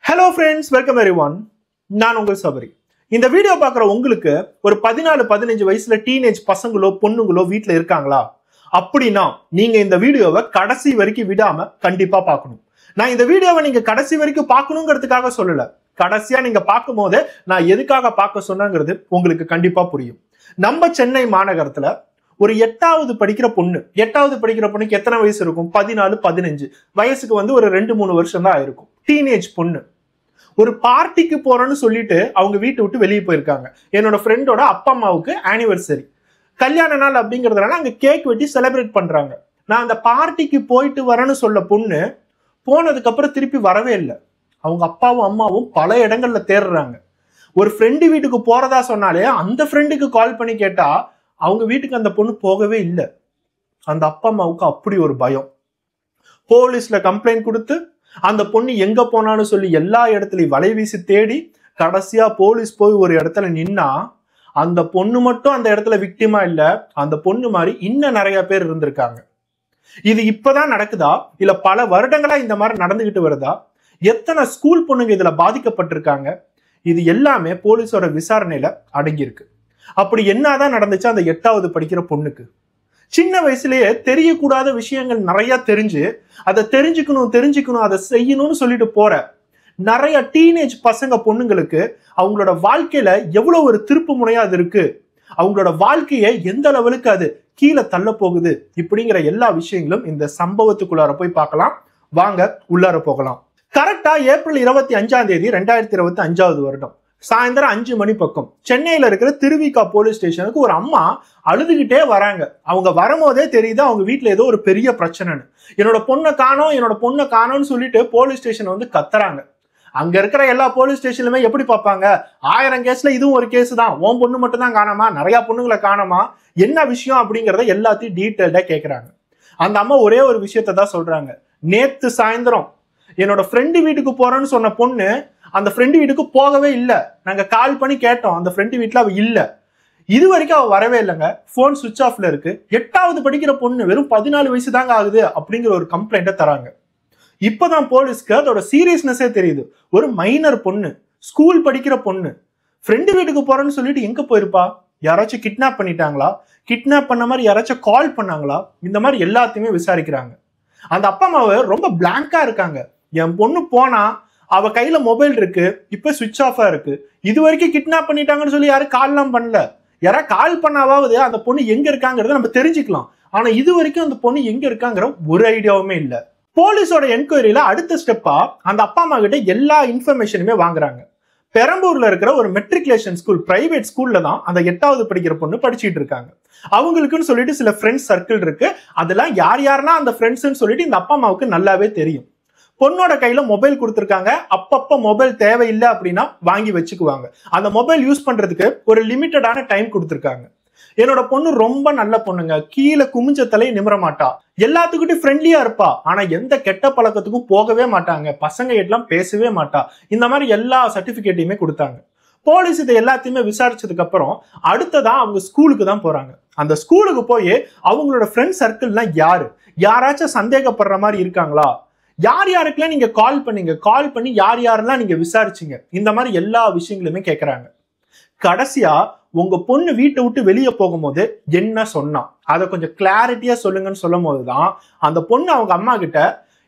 Hello friends, welcome everyone. நான் உங்கள் சபரி. இந்த வீடியோ பார்க்குற உங்களுக்கு ஒரு 14-15 வயசுல டீனேஜ் பசங்களோ பொண்ணுங்களோ வீட்ல இருக்காங்களா? அப்படின்னா நீங்க இந்த வீடியோவை கடைசி வரைக்கும் விடாம கண்டிப்பா பார்க்கணும். நான் இந்த வீடியோவை நீங்க கடைசி வரைக்கும் பார்க்கணுங்கிறதுக்காக சொல்லல. கடைசியா நீங்க பார்க்கும்போது நான் எதுக்காக பார்க்க சொன்னேங்கிறது உங்களுக்கு கண்டிப்பா புரியும். நம்ம சென்னை மாநகரத்துல ஒரு 8வது படிக்கிற பொண்ணுக்கு எத்தனை வயசு இருக்கும்? 14-15 வயசுக்கு ஒரு 2-3 வருஷம் தான் இருக்கும். டீனேஜ் பொண்ணு ஒரு பார்ட்டிக்கு போறேன்னு சொல்லிட்டு அவங்க வீட்டை விட்டு வெளியே போயிருக்காங்க. என்னோட ஃப்ரெண்டோட அப்பா அம்மாவுக்கு ஆனிவர்சரி, கல்யாண நாள் அப்படிங்கிறதுனால அங்க கேக் வெட்டி செலிப்ரேட் பண்றாங்க. நான் அந்த பார்ட்டிக்கு போயிட்டு வரேன்னு சொல்ல பொண்ணு போனதுக்கு அப்புறம் திருப்பி வரவே இல்லை. அவங்க அப்பாவும் அம்மாவும் பல இடங்கள்ல தேடுறாங்க. ஒரு ஃப்ரெண்டு வீட்டுக்கு போறதா சொன்னாலே அந்த ஃப்ரெண்டுக்கு கால் பண்ணி கேட்டா அவங்க வீட்டுக்கு அந்த பொண்ணு போகவே இல்லை. அந்த அப்பா அம்மாவுக்கு அப்படி ஒரு பயம். போலீஸ்ல கம்ப்ளைண்ட் கொடுத்து அந்த பொண்ணு எங்க போனான்னு சொல்லி எல்லா இடத்துலயும் வலை வீசி தேடி கடைசியா போலீஸ் போய் ஒரு இடத்துல நின்னா அந்த பொண்ணு மட்டும் அந்த இடத்துல விக்டிமா இல்ல, அந்த பொண்ணு மாதிரி இன்னும் நிறைய பேர் இருந்திருக்காங்க. இது இப்பதான் நடக்குதா இல்ல பல வருடங்களா இந்த மாதிரி நடந்துகிட்டு வருதா? எத்தனை ஸ்கூல் பொண்ணுங்க இதுல பாதிக்கப்பட்டிருக்காங்க? இது எல்லாமே போலீஸோட விசாரணையில அடங்கியிருக்கு. அப்படி என்னதான் நடந்துச்சு அந்த 8வது படிக்கிற பொண்ணுக்கு? சின்ன வயசுலயே தெரியக்கூடாத விஷயங்கள் நிறைய தெரிஞ்சு அதை தெரிஞ்சுக்கணும் அதை செய்யணும்னு சொல்லிட்டு போற நிறைய டீனேஜ் பசங்க பொண்ணுங்களுக்கு அவங்களோட வாழ்க்கையில எவ்வளவு ஒரு திருப்பு முனையா அது இருக்கு, அவங்களோட வாழ்க்கையை எந்த லெவலுக்கு அது கீழே தள்ள போகுது, இப்படிங்கிற எல்லா விஷயங்களும் இந்த சம்பவத்துக்குள்ளார போய் பார்க்கலாம். வாங்க உள்ளார போகலாம். கரெக்டா ஏப்ரல் 25ஆம் தேதி 2025 வருடம் சாயந்தரம் 5 மணி பக்கம் சென்னையில இருக்கிற திருவிக போலீஸ் ஸ்டேஷனுக்கு ஒரு அம்மா அழுதுகிட்டே வராங்க. அவங்க வரும்போதே தெரியுது அவங்க வீட்டுல ஏதோ ஒரு பெரிய பிரச்சனைன்னு. என்னோட பொண்ணை காணோம்னு சொல்லிட்டு போலீஸ் ஸ்டேஷன் கத்துறாங்க. அங்க இருக்கிற எல்லா போலீஸ் ஸ்டேஷன்லுமே எப்படி பார்ப்பாங்க? 1000 கேஸ்ல இதுவும் ஒரு கேஸ் தான், உன் பொண்ணு மட்டும் தான் காணாமா, நிறைய பொண்ணுங்களை காணாமா, என்ன விஷயம் அப்படிங்கறத எல்லாத்தையும் டீட்டெயில்டா கேட்கறாங்க. அந்த அம்மா ஒரே ஒரு விஷயத்த தான் சொல்றாங்க. நேத்து சாயந்தரம் என்னோட ஃப்ரெண்டு வீட்டுக்கு போறேன்னு சொன்ன பொண்ணு அந்த ஃப்ரெண்டு வீட்டுக்கு போகவே இல்லை. நாங்க கால் பண்ணி கேட்டோம், அந்த ஃப்ரெண்டு வீட்டுல அவ இல்ல, இது வரைக்கும் அவ வரவே இல்லைங்க, போன் சுவிட்ச் ஆஃப்ல இருக்கு. 8வது படிக்கிற பொண்ணு வெறும் 14 வயசு தாங்க ஆகுது அப்படிங்கிற ஒரு கம்ப்ளைண்ட்டை தராங்க. இப்பதான் போலீஸ்க்கு அதோட சீரியஸ்னஸே தெரியுது. ஒரு மைனர் பொண்ணு, ஸ்கூல் படிக்கிற பொண்ணு, ஃப்ரெண்டு வீட்டுக்கு போறேன்னு சொல்லிட்டு எங்க போயிருப்பா? யாராச்சும் கிட்னாப் பண்ணிட்டாங்களா? கிட்னாப் பண்ண மாதிரி யாராச்சும் கால் பண்ணாங்களா? இந்த மாதிரி எல்லாத்தையுமே விசாரிக்கிறாங்க. அந்த அப்பா அம்மாவை ரொம்ப பிளாங்கா இருக்காங்க. என் பொண்ணு போனா அவ கையில மொபைல் இருக்கு, இப்ப சுவிட்ச் ஆஃபா இருக்கு, இது வரைக்கும் கிட்னாப் பண்ணிட்டாங்கன்னு சொல்லி யாரும் கால்லாம் பண்ணல. யாரா கால் பண்ணாவது அந்த பொண்ணு எங்க இருக்காங்கிறத நம்ம தெரிஞ்சுக்கலாம். ஆனா இது வரைக்கும் அந்த பொண்ணு எங்க இருக்காங்கிற ஒரு ஐடியாவுமே இல்ல. போலீஸோட என்கொயரியில அடுத்த ஸ்டெப்பா அந்த அப்பா அம்மா கிட்ட எல்லா இன்ஃபர்மேஷனுமே வாங்குறாங்க. பெரம்பூர்ல இருக்கிற ஒரு மெட்ரிகுலேஷன் ஸ்கூல், பிரைவேட் ஸ்கூல்ல தான் அந்த 8வது படிக்கிற பொண்ணு படிச்சுட்டு இருக்காங்க. அவங்களுக்குன்னு சொல்லிட்டு சில ஃப்ரெண்ட்ஸ் சர்க்கிள் இருக்கு. அதெல்லாம் யாரெல்லாம் அந்த ஃப்ரெண்ட்ஸ்ன்னு சொல்லிட்டு இந்த அப்பா அம்மாவுக்கு நல்லாவே தெரியும். பொண்ணோட கையில மொபைல் கொடுத்துருக்காங்க. அப்பப்ப மொபைல் தேவையில்லை அப்படின்னா வாங்கி வச்சுக்குவாங்க. அந்த மொபைல் யூஸ் பண்றதுக்கு ஒரு லிமிட்டடான டைம் கொடுத்துருக்காங்க. என்னோட பொண்ணு ரொம்ப நல்ல பொண்ணுங்க, கீழே குமிஞ்ச தலையை நிமிர மாட்டா, எல்லாத்துக்கிட்டும் ஃப்ரெண்ட்லியா இருப்பா, ஆனா எந்த கெட்ட பழக்கத்துக்கும் போகவே மாட்டாங்க, பசங்க எல்லாம் பேசவே மாட்டா, இந்த மாதிரி எல்லா சர்டிபிகேட்டையுமே கொடுத்தாங்க. போலீஸ் இதை எல்லாத்தையுமே விசாரிச்சதுக்கு அப்புறம் அடுத்ததா அவங்க ஸ்கூலுக்கு தான் போறாங்க. அந்த ஸ்கூலுக்கு போய் அவங்களோட ஃப்ரெண்ட் சர்க்கிள்லாம் யாராச்சும் சந்தேகப்படுற மாதிரி இருக்காங்களா, யார் யாருக்கெல்லாம் நீங்க கால் பண்ணி யார் யாரெல்லாம் நீங்க விசாரிச்சீங்க, இந்த மாதிரி எல்லா விஷயங்களுமே கேட்கறாங்க. கடைசியா உங்க பொண்ணு வீட்டை விட்டு வெளியே போகும்போது என்ன சொன்னா அதை கொஞ்சம் கிளாரிட்டியா சொல்லுங்கன்னு சொல்லும் போதுதான் அந்த பொண்ணு அவங்க அம்மா கிட்ட,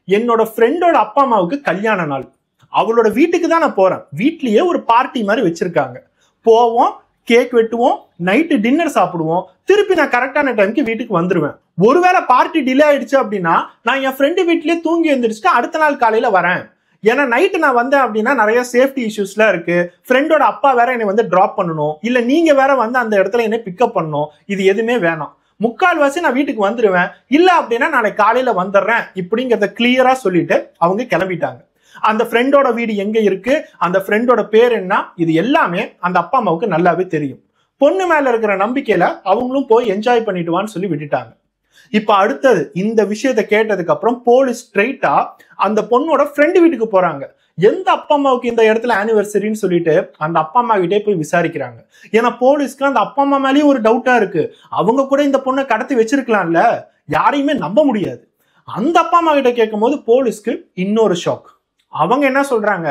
என்னோட ஃப்ரெண்டோட அப்பா அம்மாவுக்கு கல்யாண நாள், அவளோட வீட்டுக்கு தான் நான் போறேன், வீட்லயே ஒரு பார்ட்டி மாதிரி வச்சிருக்காங்க, போவோம், கேக் வெட்டுவோம், நைட்டு டின்னர் சாப்பிடுவோம், திருப்பி நான் கரெக்டான டைமுக்கு வீட்டுக்கு வந்துருவேன். ஒருவேளை பார்ட்டி டிலே ஆயிடுச்சு அப்படின்னா நான் என் ஃப்ரெண்டு வீட்லயே தூங்கி எழுந்திரிச்சுட்டு அடுத்த நாள் காலையில வரேன். ஏன்னா நைட்டு நான் வந்தேன் அப்படின்னா நிறைய சேஃப்டி இஷ்யூஸ்லாம் இருக்கு, ஃப்ரெண்டோட அப்பா வேற என்னை டிராப் பண்ணணும், இல்ல நீங்க வேற அந்த இடத்துல என்னை பிக்கப் பண்ணணும், இது எதுவுமே வேணாம், முக்கால்வாசி நான் வீட்டுக்கு வந்துருவேன், இல்ல அப்படின்னா நாளைக்கு காலையில வந்துடுறேன், இப்படிங்கிறத கிளியரா சொல்லிட்டு அவங்க கிளம்பிட்டாங்க. அந்த ஃப்ரெண்டோட வீடு எங்க இருக்கு, அந்த ஃப்ரெண்டோட பேர் என்ன, இது எல்லாமே அந்த அப்பா அம்மாவுக்கு நல்லாவே தெரியும். பொண்ணு மேல இருக்கிற நம்பிக்கையில அவங்களும் போய் என்ஜாய் பண்ணிட்டுவான்னு சொல்லி விட்டுட்டாங்க. இப்ப அடுத்தது இந்த விஷயத்த கேட்டதுக்கு அப்புறம் போலீஸ் ஸ்ட்ரெயிட்டா அந்த பொண்ணோட ஃப்ரெண்டு வீட்டுக்கு போறாங்க. எந்த அப்பா அம்மாவுக்கு இந்த இடத்துல ஆனிவர்சரின்னு சொல்லிட்டு அந்த அப்பா அம்மா கிட்டே போய் விசாரிக்கிறாங்க. ஏன்னா போலீஸ்க்கு அந்த அப்பா அம்மா மேலேயும் ஒரு டவுட்டா இருக்கு, அவங்க கூட இந்த பொண்ணை கடத்தி வச்சிருக்கலாம்ல, யாரையுமே நம்ப முடியாது. அந்த அப்பா அம்மா கிட்ட கேட்கும் போது போலீஸ்க்கு இன்னொரு ஷாக். அவங்க என்ன சொல்றாங்க,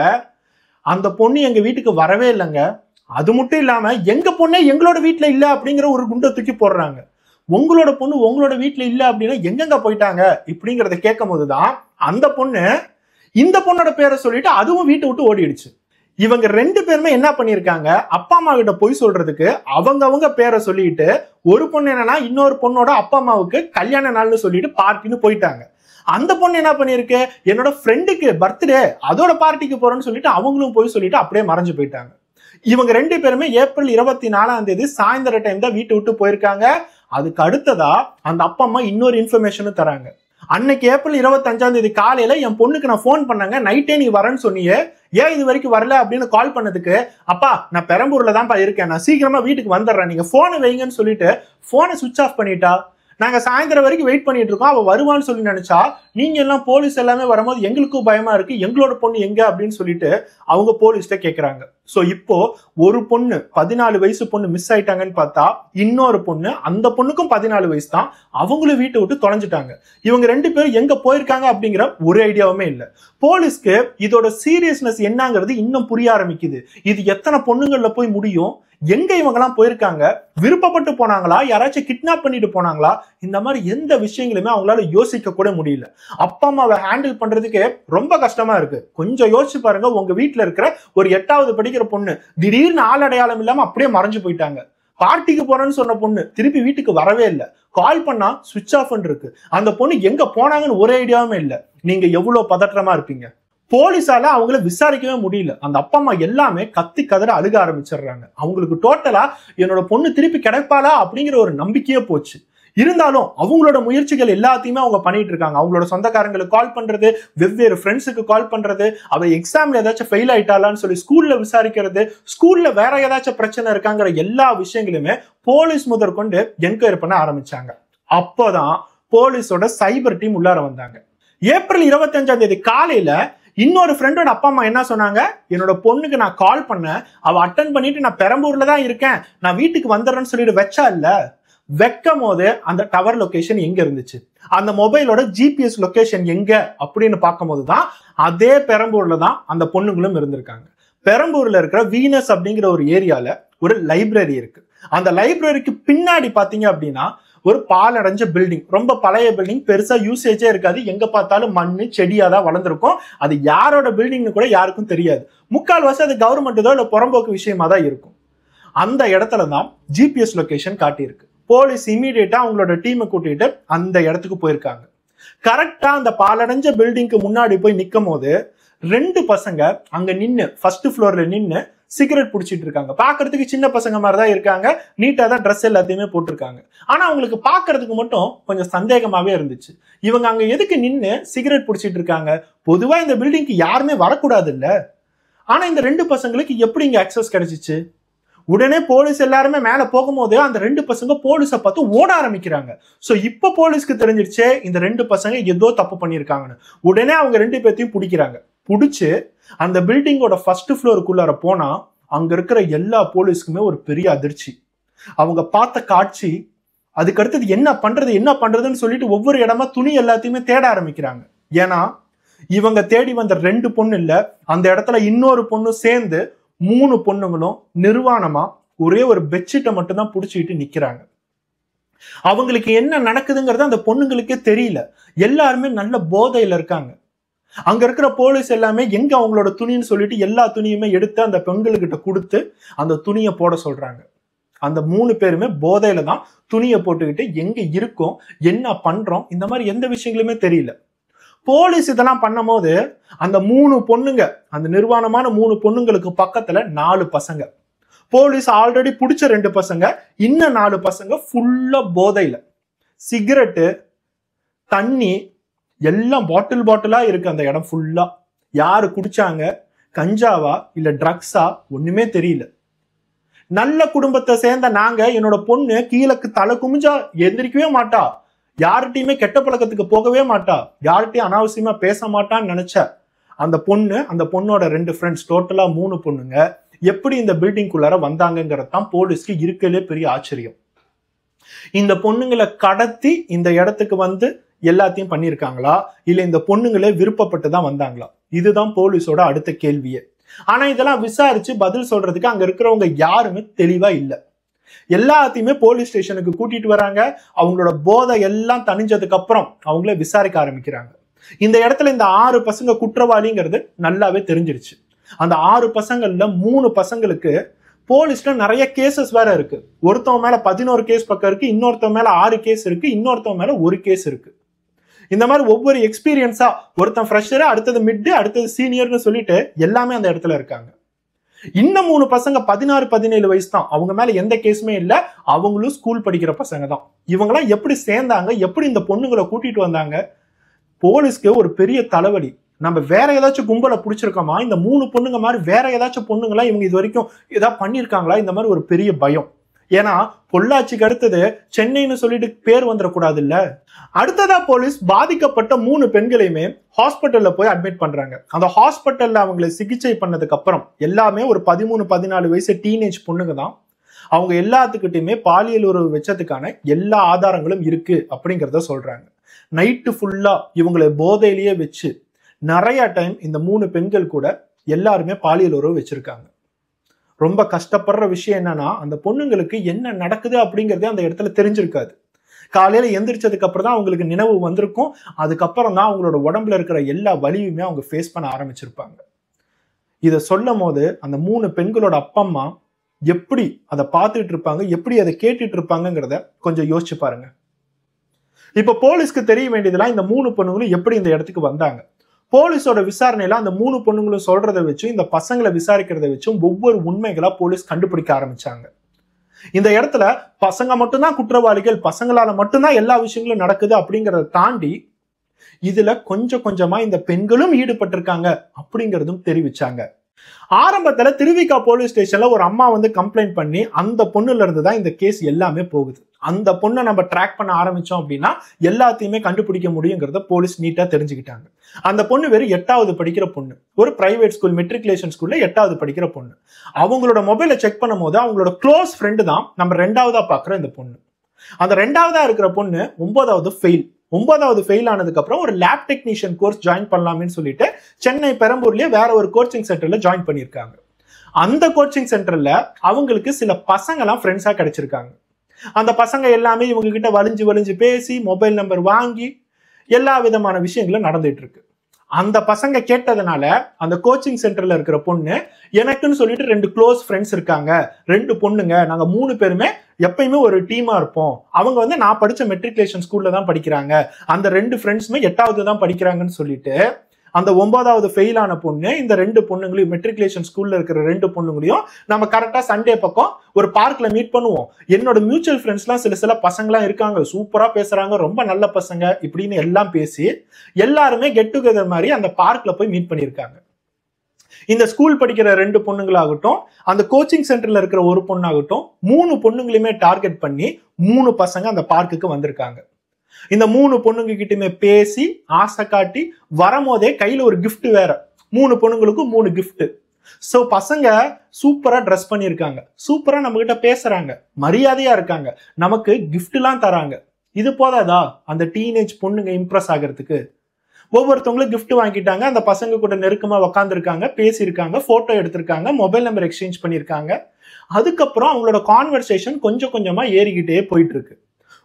அந்த பொண்ணு எங்க வீட்டுக்கு வரவே இல்லைங்க. அது மட்டும் இல்லாம எங்க பொண்ணே எங்களோட வீட்டுல இல்ல அப்படிங்கிற ஒரு குண்டை தூக்கி போடுறாங்க. உங்களோட பொண்ணு உங்களோட வீட்டுல இல்ல அப்படின்னா எங்கெங்க போயிட்டாங்க இப்படிங்கறத கேட்கும் போதுதான் அந்த பொண்ணு இந்த பொண்ணோட பேரை சொல்லிட்டு அதுவும் வீட்டை விட்டு ஓடிடுச்சு. இவங்க 2 பேருமே என்ன பண்ணிருக்காங்க, அப்பா அம்மா கிட்ட போய் சொல்றதுக்கு அவங்க பேரை சொல்லிட்டு, ஒரு பொண்ணு என்னன்னா இன்னொரு பொண்ணோட அப்பா அம்மாவுக்கு கல்யாண நாள்னு சொல்லிட்டு பார்ட்டின்னு போயிட்டாங்க. அந்த பொண்ணு என்ன பண்ணிருக்கு, என்னோட ஃப்ரெண்டுக்கு பர்த்டே அதோட பார்ட்டிக்கு போறேன்னு சொல்லிட்டு அவங்களும் போய் சொல்லிட்டு அப்படியே மறைஞ்சு போயிட்டாங்க. இவங்க 2 பேருமே ஏப்ரல் 24 சாயந்தர டைம் தான் வீட்டை விட்டு போயிருக்காங்க. அதுக்கு அடுத்ததா அந்த அப்பா அம்மா இன்னொரு இன்ஃபர்மேஷனும் தராங்க. அன்னைக்கு ஏப்ரல் 25 காலையில என் பொண்ணுக்கு நான் போன் பண்ணாங்க, நைட்டே நீ வரேன்னு சொன்னியே, ஏன் இது வரைக்கும் வரல அப்படின்னு கால் பண்ணதுக்கு, அப்பா நான் பெரம்பூர்ல தான்ப்பா இருக்கேன், நான் சீக்கிரமா வீட்டுக்கு வந்துடுறேன், நீங்க போனை வைங்கன்னு சொல்லிட்டு போனை சுவிட்ச் ஆஃப் பண்ணிட்டா. நாங்க சாயந்தரம் வரைக்கும் வெயிட் பண்ணிட்டு இருக்கோம், அவ வருவான்னு சொல்லி நினைச்சா நீங்க எல்லாம் போலீஸ் எல்லாமே வரும்போது எங்களுக்கும் பயமா இருக்கு, எங்களோட பொண்ணு எங்க அப்படின்னு சொல்லிட்டு அவங்க போலீஸ்ட கேக்குறாங்க. சோ இப்போ ஒரு பொண்ணு 14 வயசு பொண்ணு மிஸ் ஆயிட்டாங்கன்னு பார்த்தா இன்னொரு பொண்ணு, அந்த பொண்ணுக்கும் 14 வயசு தான், அவங்களும் வீட்டை விட்டு தொலைஞ்சிட்டாங்க. இவங்க 2 பேரும் எங்க போயிருக்காங்க அப்படிங்கிற ஒரு ஐடியாவுமே இல்ல. போலீஸ்க்கு இதோட சீரியஸ்னஸ் என்னங்கிறது இன்னும் புரிய ஆரம்பிக்குது. இது எத்தனை பொண்ணுங்கள்ல போய் முடியும், எங்க இவங்கெல்லாம் போயிருக்காங்க, விருப்பப்பட்டு போனாங்களா, யாராச்சும் கிட்னாப் பண்ணிட்டு போனாங்களா, இந்த மாதிரி எந்த விஷயங்களுமே அவங்களால யோசிக்க கூட முடியல. அப்பா அம்மாவை ஹேண்டில் பண்றதுக்கு ரொம்ப கஷ்டமா இருக்கு. கொஞ்சம் யோசிச்சு பாருங்க, உங்க வீட்டுல இருக்கிற ஒரு 8வது படிக்கிற பொண்ணு திடீர்னு ஆள் அடையாளம் இல்லாம அப்படியே மறைஞ்சு போயிட்டாங்க. பார்ட்டிக்கு போறேன்னு சொன்ன பொண்ணு திருப்பி வீட்டுக்கு வரவே இல்லை, கால் பண்ணா சுவிட்ச் ஆஃப் இருக்கு. அந்த பொண்ணு எங்க போனாங்கன்னு ஒரு ஐடியாவுமே இல்லை. நீங்க எவ்வளவு பதற்றமா இருப்பீங்க. போலீஸால அவங்கள விசாரிக்கவே முடியல. அந்த அப்பா அம்மா எல்லாமே கத்தி கதற அழுக ஆரம்பிச்சிடுறாங்க. அவங்களுக்கு டோட்டலா என்னோட பொண்ணு திருப்பி கிடைப்பாளா அப்படிங்கிற ஒரு நம்பிக்கையே போச்சு. இருந்தாலும் அவங்களோட முயற்சிகள் எல்லாத்தையுமே அவங்க பண்ணிட்டு இருக்காங்க. அவங்களோட சொந்தக்காரங்களுக்கு கால் பண்றது, வெவ்வேறு ஃப்ரெண்ட்ஸுக்கு கால் பண்றது, அவ எக்ஸாம்ல ஏதாச்சும் ஃபெயில் ஆயிட்டாளான்னு சொல்லி ஸ்கூல்ல விசாரிக்கிறது, ஸ்கூல்ல வேற ஏதாச்சும் பிரச்சனை இருக்காங்கிற எல்லா விஷயங்களுமே போலீஸ் முதற்கொண்டு என்கொயரி பண்ண ஆரம்பிச்சாங்க. அப்போதான் போலீஸோட சைபர் டீம் உள்ளார வந்தாங்க. ஏப்ரல் 25 காலையில இன்னொரு ஃப்ரெண்டோட அப்பா அம்மா என்ன சொன்னாங்க, என்னோட பொண்ணுக்கு நான் கால் பண்ணேன், அவ அட்டன் பண்ணிட்டு நான் பெரம்பூர்ல தான் இருக்கேன், நான் வீட்டுக்கு வந்துடுறேன்னு சொல்லிட்டு வச்சா இல்ல, வைக்கும் போது அந்த டவர் லொகேஷன் எங்க இருந்துச்சு, அந்த மொபைலோட ஜிபிஎஸ் லொகேஷன் எங்க அப்படின்னு பார்க்கும் போதுதான் அதே பெரம்பூர்ல தான் அந்த பொண்ணுங்களும் இருந்திருக்காங்க. பெரம்பூர்ல இருக்கிற வீனஸ் அப்படிங்கிற ஒரு ஏரியால ஒரு லைப்ரரி இருக்கு. அந்த லைப்ரரிக்கு பின்னாடி பாத்தீங்க அப்படின்னா ஒரு பாலடைஞ்ச பில்டிங், ரொம்ப பழைய பில்டிங், பெருசா யூசேஜே இருக்காது, எங்க பார்த்தாலும் மண்ணு செடியா தான் வளர்ந்துருக்கும். அது யாரோட பில்டிங்னு கூட யாருக்கும் தெரியாது. முக்கால்வாசி அது கவர்மெண்ட்டோ இல்ல புறம்போக்கு விஷயமா தான் இருக்கும். அந்த இடத்துல தான் ஜிபிஎஸ் லொகேஷன் காட்டியிருக்கு. போலீஸ் இமீடியட்டா அவங்களோட டீமை கூட்டிட்டு அந்த இடத்துக்கு போயிருக்காங்க. கரெக்டா அந்த பாலடைஞ்ச பில்டிங்க்கு முன்னாடி போய் நிக்கும் போது 2 பசங்க அங்க நின்னு ஃபர்ஸ்ட் ஃப்ளோர்ல நின்னு சிகரெட் பிடிச்சிட்டு இருக்காங்க. பாக்குறதுக்கு சின்ன பசங்க மாதிரிதான் இருக்காங்க, நீட்டா தான் ட்ரெஸ் எல்லாத்தையுமே போட்டிருக்காங்க. ஆனா அவங்களுக்கு பாக்குறதுக்கு மட்டும் கொஞ்சம் சந்தேகமாவே இருந்துச்சு. இவங்க அங்க எதுக்கு நின்னு சிகரெட் பிடிச்சிட்டு இருக்காங்க, பொதுவா இந்த பில்டிங்க்கு யாருமே வரக்கூடாது இல்ல, ஆனா இந்த 2 பசங்களுக்கு எப்படி இங்க அக்சஸ் கிடைச்சிச்சு? உடனே போலீஸ் எல்லாருமே மேல போகும்போது அந்த 2 பசங்க போலீஸை பார்த்து ஓட ஆரம்பிக்கிறாங்க. சோ இப்ப போலீஸ்க்கு தெரிஞ்சிருச்சு இந்த 2 பசங்க ஏதோ தப்பு பண்ணிருக்காங்கன்னு. உடனே அவங்க 2 பேர்த்தையும் பிடிக்கிறாங்க. பிடிச்சு அந்த பில்டிங்கோட ஃபர்ஸ்ட் ஃப்ளோருக்குள்ளார போனா அங்க இருக்கிற எல்லா போலீஸ்க்குமே ஒரு பெரிய அதிர்ச்சி. அவங்க பார்த்த காட்சி, அதுக்கு அடுத்தது என்ன பண்றதுன்னு சொல்லிட்டு ஒவ்வொரு இடமா துணி எல்லாத்தையுமே தேட ஆரம்பிக்கிறாங்க. ஏன்னா இவங்க தேடி வந்த 2 பொண்ணு இல்ல, அந்த இடத்துல இன்னொரு பொண்ணு சேர்ந்து 3 பொண்ணுங்களும் நிர்வாணமா ஒரே ஒரு பெட்ஷீட்டை மட்டும் தான் புடிச்சுக்கிட்டு நிக்கிறாங்க. அவங்களுக்கு என்ன நடக்குதுங்கிறது அந்த பொண்ணுங்களுக்கே தெரியல. எல்லாருமே நல்ல போதையில இருக்காங்க. அங்க இருக்கிற போலீஸ் எல்லாமே எங்க அவங்களோட துணின்னு சொல்லிட்டு எல்லா துணியுமே எடுத்து அந்த பெண்களுக்கிட்ட கொடுத்து அந்த துணியை போட சொல்றாங்க. அந்த 3 பேருமே போதையில தான் துணியை போட்டுக்கிட்டு எங்க இருக்கோம், என்ன பண்றோம், இந்த மாதிரி எந்த விஷயங்களுமே தெரியல. போலீஸ் இதெல்லாம் பண்ணும் போது அந்த 3 பொண்ணுங்க, அந்த நிர்வாணமான 3 பொண்ணுங்களுக்கு பக்கத்துல 4 பசங்க, போலீஸ் ஆல்ரெடி பிடிச்ச 2 பசங்க, இன்னும் 4 பசங்க ஃபுல்லா போதையில, சிகரெட்டு, தண்ணி எல்லாம் பாட்டிலா இருக்கு. அந்த இடம் ஃபுல்லா யாரு குடிச்சாங்க, கஞ்சாவா இல்ல ட்ரக்ஸா ஒண்ணுமே தெரியல. நல்ல குடும்பத்தை சேர்ந்த நாங்க, என்னோட பொண்ணு கீழக்கு தலை குமிஞ்சா எந்திரிக்கவே மாட்டா, யார்கிட்டயுமே கெட்ட பழக்கத்துக்கு போகவே மாட்டா, யார்கிட்டயும் அனாவசியமா பேச மாட்டான்னு நினைச்ச அந்த பொண்ணு, அந்த பொண்ணோட 2 ஃப்ரெண்ட்ஸ், டோட்டலா 3 பொண்ணுங்க எப்படி இந்த பில்டிங்குள்ளார வந்தாங்கிறது தான் போலீஸ்க்கு இருக்கலே பெரிய ஆச்சரியம். இந்த பொண்ணுங்களை கடத்தி இந்த இடத்துக்கு வந்து எல்லாத்தையும் பண்ணியிருக்காங்களா இல்ல இந்த பொண்ணுங்களே விருப்பப்பட்டு தான் வந்தாங்களா? இதுதான் போலீஸோட அடுத்த கேள்வியே. ஆனா இதெல்லாம் விசாரிச்சு பதில் சொல்றதுக்கு அங்க இருக்கிறவங்க யாருமே தெளிவா இல்ல. எல்லாத்தையுமே போலீஸ் ஸ்டேஷனுக்கு கூட்டிட்டு வராங்க. அவங்களோட போதை எல்லாம் தணிஞ்சதுக்கு அப்புறம் அவங்கள விசாரிக்க ஆரம்பிக்கிறாங்க. இந்த இடத்துல இந்த 6 பசங்க குற்றவாளிங்கிறது நல்லாவே தெரிஞ்சிருச்சு. அந்த 6 பசங்கள்ல 3 பசங்களுக்கு போலீஸ்ல நிறைய கேசஸ் வேற இருக்கு. ஒருத்தவங்க மேல 11 கேஸ் பக்கம் இருக்கு, இன்னொருத்தவங்க மேல 6 கேஸ் இருக்கு, இன்னொருத்தவங்க மேல 1 கேஸ் இருக்கு. இந்த மாதிரி ஒவ்வொரு எக்ஸ்பீரியன்ஸா ஒருத்தன் ஃப்ரெஷர், அடுத்தது மிட், அடுத்தது சீனியர்னு சொல்லிட்டு எல்லாமே அந்த இடத்துல இருக்காங்க. இன்னும் 3 பசங்க 16, 17 வயசு தான். அவங்க மேல எந்த கேஸுமே இல்ல. அவங்களும் ஸ்கூல் படிக்கிற பசங்க தான். இவங்கெல்லாம் எப்படி சேர்ந்தாங்க, எப்படி இந்த பொண்ணுங்களை கூட்டிட்டு வந்தாங்க? போலீஸ்க்கு ஒரு பெரிய தலைவலி. நம்ம வேற ஏதாச்சும் கும்பலை பிடிச்சிருக்கோமா, இந்த 3 பொண்ணுங்க மாதிரி வேற ஏதாச்சும் பொண்ணுங்களா இவங்க இது வரைக்கும் ஏதாவது பண்ணிருக்காங்களா, இந்த மாதிரி ஒரு பெரிய பயம். ஏன்னா பொள்ளாச்சிக்கு அடுத்தது சென்னைன்னு சொல்லிட்டு பேர் வந்துடக்கூடாது இல்ல. அடுத்ததா போலீஸ் பாதிக்கப்பட்ட 3 பெண்களையுமே ஹாஸ்பிட்டல்ல போய் அட்மிட் பண்றாங்க. அந்த ஹாஸ்பிட்டல்ல அவங்களை சிகிச்சை பண்ணதுக்கு அப்புறம் எல்லாமே ஒரு 13, 14 வயசு டீனேஜ் பொண்ணுங்க தான். அவங்க எல்லாத்துக்கிட்டையுமே பாலியல் உறவு வச்சதுக்கான எல்லா ஆதாரங்களும் இருக்கு அப்படிங்கிறத சொல்றாங்க. நைட்டு ஃபுல்லா இவங்களை போதையிலேயே வச்சு நிறைய டைம் இந்த 3 பெண்கள் கூட எல்லாருமே பாலியல் உறவு வச்சிருக்காங்க. ரொம்ப கஷ்டப்படுற விஷயம் என்னன்னா, அந்த பொண்ணுங்களுக்கு என்ன நடக்குது அப்படிங்கறதே அந்த இடத்துல தெரிஞ்சிருக்காது. காலையில எந்திரிச்சதுக்கு அப்புறம் தான் அவங்களுக்கு நினைவு வந்திருக்கும். அதுக்கப்புறம் தான் அவங்களோட உடம்புல இருக்கிற எல்லா வலியுமே அவங்க ஃபேஸ் பண்ண ஆரம்பிச்சிருப்பாங்க. இதை சொல்லும் போது அந்த 3 பெண்களோட அப்பா அம்மா எப்படி அதை பார்த்துட்டு இருப்பாங்க, எப்படி அதை கேட்டுட்டு இருப்பாங்கிறத கொஞ்சம் யோசிச்சு பாருங்க. இப்ப போலீஸ்க்கு தெரிய வேண்டியதெல்லாம் இந்த 3 பொண்ணுங்களும் எப்படி இந்த இடத்துக்கு வந்தாங்க. போலீஸோட விசாரணையில அந்த 3 பொண்ணுங்களும் சொல்றதை வச்சும் இந்த பசங்களை விசாரிக்கிறத வச்சும் ஒவ்வொரு உண்மைகளா போலீஸ் கண்டுபிடிக்க ஆரம்பிச்சாங்க. இந்த இடத்துல பசங்க மட்டும்தான் குற்றவாளிகள், பசங்களால மட்டும்தான் எல்லா விஷயங்களும் நடக்குது அப்படிங்கறத தாண்டி இதுல கொஞ்சம் கொஞ்சமா இந்த பெண்களும் ஈடுபட்டிருக்காங்க அப்படிங்கறதும் தெரிவிச்சாங்க. ஆரம்பத்துல திருவிக்கா போலீஸ் ஸ்டேஷன்ல ஒரு அம்மா வந்து கம்ப்ளைண்ட் பண்ணி அந்த பொண்ணுல இருந்து தான் இந்த கேஸ் எல்லாமே போகுது. அந்த பொண்ணை நம்ம ட்ராக் பண்ண ஆரம்பிச்சோம் அப்படின்னா எல்லாத்தையுமே கண்டுபிடிக்க முடியுங்கிறத போலீஸ் நீட்டா தெரிஞ்சுக்கிட்டாங்க. அந்த பொண்ணு வெறும் 8வது படிக்கிற பொண்ணு, ஒரு பிரைவேட் ஸ்கூல், மெட்ரிகுலேஷன் ஸ்கூல்ல 8வது படிக்கிற பொண்ணு. அவங்களோட மொபைலை செக் பண்ணும் போது அவங்களோட க்ளோஸ் ஃப்ரெண்டு தான் நம்ம 2வதா பாக்குற இந்த பொண்ணு. அந்த 2வதா இருக்கிற பொண்ணு 9வது ஃபெயில். 9வது ஃபெயில் ஆனதுக்கு அப்புறம் ஒரு லேப் டெக்னீஷியன் கோர்ஸ் ஜாயின் பண்ணலாம்னு சொல்லிட்டு சென்னை பெரம்பூர்லயே வேற ஒரு கோச்சிங் சென்டர்ல ஜாயின் பண்ணிருக்காங்க. அந்த கோச்சிங் சென்டர்ல அவங்களுக்கு சில பசங்கலாம் ஃப்ரெண்ட்ஸா கிடைச்சிருக்காங்க. அந்த பசங்க எல்லாமே இவங்க கிட்ட வலிஞ்சு பேசி மொபைல் நம்பர் வாங்கி எல்லா விதமான விஷயங்களும் நடந்துட்டு இருக்கு. அந்த பசங்க கேட்டதுனால அந்த கோச்சிங் சென்டர்ல இருக்கிற பொண்ணு, எனக்குன்னு சொல்லிட்டு 2 க்ளோஸ் ஃப்ரெண்ட்ஸ் இருக்காங்க, 2 பொண்ணுங்க, நாங்க 3 பேருமே எப்பயுமே ஒரு டீமா இருப்போம். அவங்க வந்து நான் படிச்ச மெட்ரிகுலேஷன் ஸ்கூல்ல தான் படிக்கிறாங்க, அந்த 2 ஃப்ரெண்ட்ஸுமே 8வது தான் படிக்கிறாங்கன்னு சொல்லிட்டு அந்த 9வது ஃபெயில் ஆன பொண்ணு இந்த 2 பொண்ணுங்களையும், மெட்ரிகுலேஷன் ஸ்கூல்ல இருக்கிற 2 பொண்ணுங்களையும் நம்ம கரெக்டா சண்டே பக்கம் ஒரு பார்க்ல மீட் பண்ணுவோம். என்னோட மியூச்சுவல் ஃப்ரெண்ட்ஸ்லாம் சில பசங்களாம் இருக்காங்க, சூப்பரா பேசுறாங்க, ரொம்ப நல்ல பசங்க இப்படின்னு எல்லாம் பேசி எல்லாருமே கெட் டுகெதர் மாதிரி அந்த பார்க்ல போய் மீட் பண்ணியிருக்காங்க. இந்த ஸ்கூல் படிக்கிற 2 பொண்ணுங்களாகட்டும், அந்த கோச்சிங் சென்டர்ல இருக்கிற ஒரு பொண்ணாகட்டும், 3 பொண்ணுங்களையுமே டார்கெட் பண்ணி 3 பசங்க அந்த பார்க்குக்கு வந்திருக்காங்க. இந்த 3 பொண்ணுங்க கிட்டயுமே பேசி ஆசை காட்டி வரும்போதே கையில ஒரு கிஃப்ட் வேற, 3 பொண்ணுங்களுக்கும் 3 கிஃப்ட். சோ பசங்க சூப்பரா ட்ரெஸ் பண்ணிருக்காங்க, சூப்பரா நம்ம கிட்ட பேசுறாங்க, மரியாதையா இருக்காங்க, நமக்கு கிஃப்ட் எல்லாம் தராங்க. இது போதாதா அந்த டீனேஜ் பொண்ணுங்க இம்ப்ரெஸ் ஆகிறதுக்கு? ஒவ்வொருத்தவங்களும் கிஃப்ட் வாங்கிட்டாங்க, அந்த பசங்க கூட நெருக்கமா உட்காந்துருக்காங்க, பேசியிருக்காங்க, போட்டோ எடுத்திருக்காங்க, மொபைல் நம்பர் எக்ஸ்சேஞ்ச் பண்ணிருக்காங்க. அதுக்கப்புறம் அவங்களோட கான்வர்சேஷன் கொஞ்சம் கொஞ்சமா ஏறிக்கிட்டே போயிட்டு இருக்கு.